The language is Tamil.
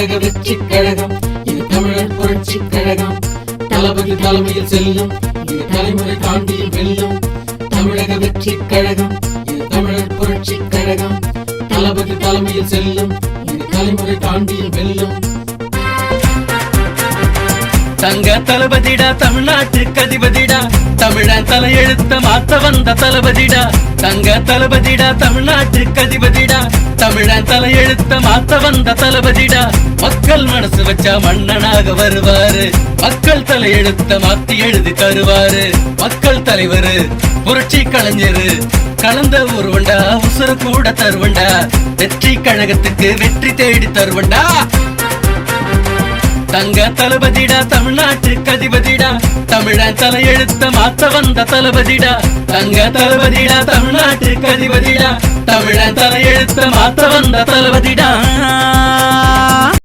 தமிழக வெற்றி கழகம், இது தமிழர் புரட்சி கழகம். தளபதி தலைமையில் செல்லும் இது தலைமுறை தாண்டியும் வெல்லும். தமிழக வெற்றி கழகம், இது தமிழர் புரட்சி கழகம். தளபதி தலைமையில் செல்லும் இது தலைமுறை தாண்டியும் வெல்லும். தங்க தளபதிடா, தமிழ்நாட்டு கதிபதிடா, தமிழன் தலையெழுத்த மாத்த வந்த தளபதிடா. தங்க தளபதிடா, தமிழ்நாட்டு கதிபதிடா, தமிழன் தலையெழுத்த மாத்த வந்த தளபதிடா. மக்கள் மனசு வச்சா மன்னனாக வருவாரு, மக்கள் தலையெழுத்த மாத்தி எழுதி தருவாரு. மக்கள் தலைவரு, புரட்சி கலைஞரு, கலந்த ஒருவண்டா, உசுர கூட தருவண்டா. வெற்றி கழகத்துக்கு வெற்றி தேடி தருவண்டா. தங்க தளபதிடா, தமிழ்நாட்டு கதிபதிடா, தமிழன் தலையெழுத்த மாத்த வந்த தளபதிடா. தங்க தளபதிடா, தமிழ்நாட்டு கதிபதிடா, தமிழன் தலையெழுத்த மாத்த வந்த தளபதிடா.